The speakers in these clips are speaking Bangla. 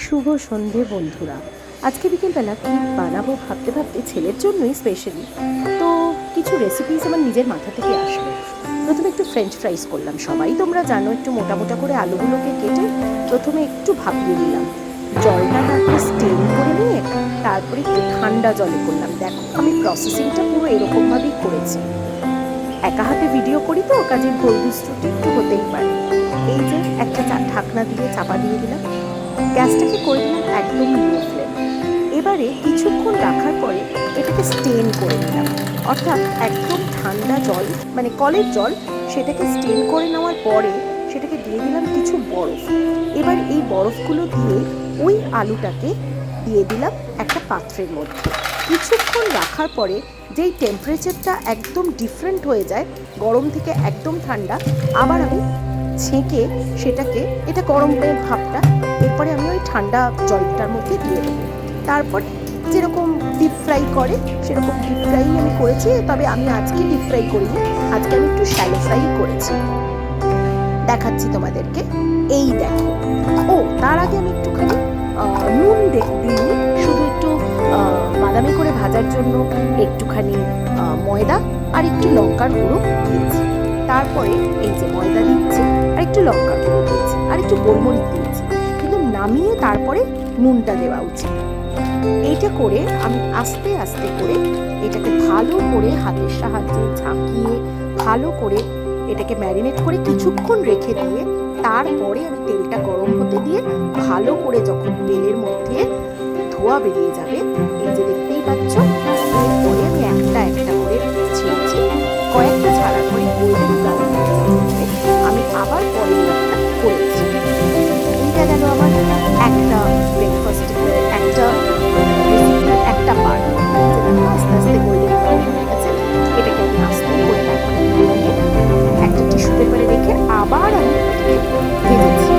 শুভ সন্ধে বন্ধুরা। আজকে বিকেলবেলা কী বানাবো ভাবতে ভাবতে ছেলের জন্যই স্পেশালি তো কিছু রেসিপিস আমার নিজের মাথা থেকে আসলো। প্রথমে একটু ফ্রেঞ্চ ফ্রাইস করলাম। সবাই তোমরা জানো, একটু মোটা মোটা করে আলুগুলোকে কেটে প্রথমে একটু ভাপিয়ে নিলাম, জলটা তারপরে স্টেন করে নিয়ে তারপরে একটু ঠান্ডা জলে করলাম। দেখো আমি প্রসেসিংটা পুরো এরকমভাবেই করেছি। একা হাতে ভিডিও করি তো কাজে ভুল দুষ্টুটি একটু হতেই পারে। এই যে একটা ঢাকনা দিয়ে চাপা দিয়ে দিলাম, গ্যাসটাকে করে দিলাম একদম লো ফ্লেম। এবারে কিছুক্ষণ রাখার পরে এটাকে স্টেন করে নিলাম, অর্থাৎ একদম ঠান্ডা জল মানে কলের জল, সেটাকে স্টেন করে নেওয়ার পরে সেটাকে দিয়ে দিলাম কিছু বরফ। এবার এই বরফগুলো দিয়ে ওই আলুটাকে দিয়ে দিলাম একটা পাত্রের মধ্যে। কিছুক্ষণ রাখার পরে যেই টেম্পারেচারটা একদম ডিফারেন্ট হয়ে যায়, গরম থেকে একদম ঠান্ডা, আবার আমি ছেঁকে সেটাকে, এটা গরম ভাবটা এরপরে আমি ওই ঠান্ডা জলটার মধ্যে দিয়ে দেবো। তারপর যেরকম ডিপ ফ্রাই করে সেরকম ডিপ ফ্রাই আমি করেছি, তবে আমি আজকে ডিপ ফ্রাই করিনি, আজকে আমি একটু শ্যালো ফ্রাই করেছি। দেখাচ্ছি তোমাদেরকে, এই দেখো। ও তার আগে আমি একটুখানি নুন দিই, শুধু একটু বাদামি করে ভাজার জন্য একটুখানি ময়দা আর একটু লঙ্কার গুঁড়ো দিয়েছি। তারপরে এই যে ময়দা দিচ্ছি আর একটু লঙ্কার গুঁড়ো দিয়েছি আর একটু গোলমরিচ দিয়েছি, কিন্তু নামিয়ে তারপরে নুনটা দেওয়া উচিত। এইটা করে আমি আস্তে আস্তে করে এটাকে ভালো করে হাতের সাহায্যে ঝাঁকিয়ে ভালো করে এটাকে ম্যারিনেট করে কিছুক্ষণ রেখে দিয়ে তারপরে আমি তেলটা গরম হতে দিয়ে ভালো করে যখন তেলের মধ্যে ধোয়া বেরিয়ে যাবে, এই যে দেখতেই পাচ্ছ, এরপরে আমি একটা একটা করে ছেড়েছি। কয়েকটা ছাড়ার পরে গোল্ডেন ব্রাউন আমি আবার পরের একটা করেছি। এইটা গেল আমার একটা ব্রেকফাস্ট, একটা একটা পার্ট। আস্তে আস্তে গোল্ডেন ব্রাউন হয়ে গেছে, এটাকে আমি আস্তে করে তারপরে একটা টিস্যু পেপারে রেখে আবার আমি ভেজেছি।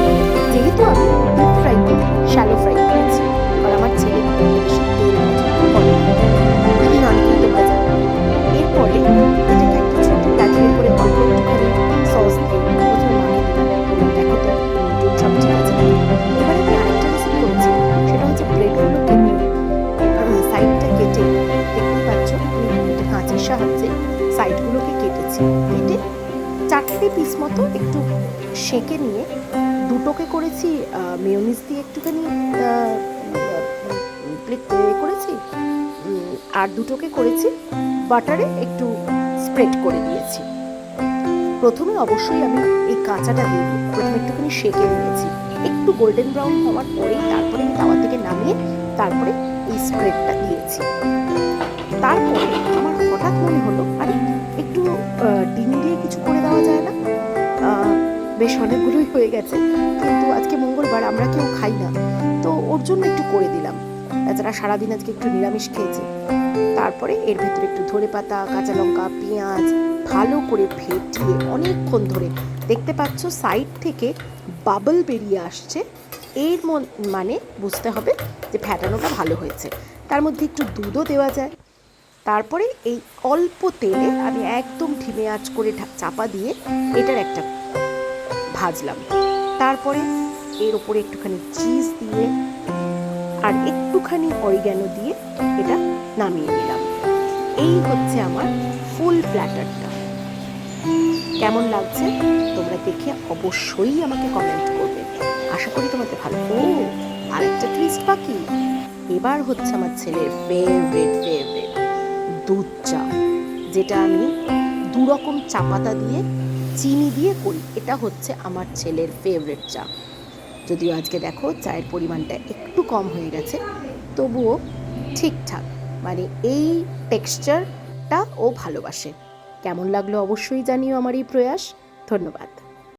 যেহেতু আমি ডিপ ফ্রাই করি, শ্যালো ফ্রাই করেছি, আর আমার ছেলে বেশি তেল করে অনেকেই তোমরা জানো। এরপরে এটাকে একটা ছোট প্যাকেটের করে অল্প একটুখানি সস দিয়ে প্রথমে মাখিয়ে দিলাম। দেখো তো সব ঠিক আছে। এবারে আমি আরেকটা রেসিপি করেছি, সেটা হচ্ছে ব্রেডগুলোকে নিয়ে সাইডটা কেটে, দেখতেই পাচ্ছ এটা কাঁচের সাহায্যে সাইডগুলোকে কেটেছি। কেটে 4টে পিস মতো একটু সেঁকে নিয়ে দুটোকে করেছি মেয়োনিজ দিয়ে একটুখানি করেছি, আর দুটোকে করেছি বাটারে একটু স্প্রেড করে দিয়েছি। প্রথমে অবশ্যই আমি এই কাঁচাটা দিয়ে দিই, প্রথমে একটুখানি সেঁকে নিয়েছি, একটু গোল্ডেন ব্রাউন হওয়ার পরেই তারপরে আমি তাওয়া থেকে নামিয়ে তারপরে এই স্প্রেডটা দিয়েছি। তারপরে আমার হঠাৎ মনে হলো, আরে একটু ডিম দিয়ে কিছু করে দেওয়া যায় না? বেশ অনেকগুলোই হয়ে গেছে, কিন্তু আজকে মঙ্গলবার, আমরা কেউ খাই না, তো ওর জন্য একটু করে দিলাম। তাছাড়া সারাদিন আজকে একটু নিরামিষ খেয়েছে। তারপরে এর ভেতরে একটু ধনেপাতা, কাঁচা লঙ্কা, পেঁয়াজ ভালো করে ফেটিয়ে অনেকক্ষণ ধরে, দেখতে পাচ্ছ সাইড থেকে বাবল বেরিয়ে আসছে, এর মানে বুঝতে হবে যে ফ্যাটানোটা ভালো হয়েছে। তার মধ্যে একটু দুধও দেওয়া যায়। তারপরে এই অল্প তেলে আমি একদম ধিমে আঁচ করে চাপা দিয়ে এটার একটা ভাজলাম। তারপরে এর ওপরে একটুখানি চিজ দিয়ে আর একটুখানি অরিগ্যানো দিয়ে এটা নামিয়ে নিলাম। এই হচ্ছে আমার ফুল প্ল্যাটারটা। কেমন লাগছে তোমরা দেখে অবশ্যই আমাকে কমেন্ট করবে। আশা করি তোমাদের ভালো। আর একটা টুইস্ট বাকি, এবার হচ্ছে আমার ছেলের ফেভারিট দুধ চা, যেটা আমি 2 রকম চা পাতা দিয়ে চিনি দিয়ে করি। এটা হচ্ছে আমার ছেলের ফেভারিট চা। যদিও আজকে দেখো চায়ের পরিমাণটা একটু কম হয়ে গেছে, তবুও ঠিকঠাক, মানে এই টেক্সচারটা ও ভালোবাসে। কেমন লাগলো অবশ্যই জানিও আমার এই প্রয়াস। ধন্যবাদ।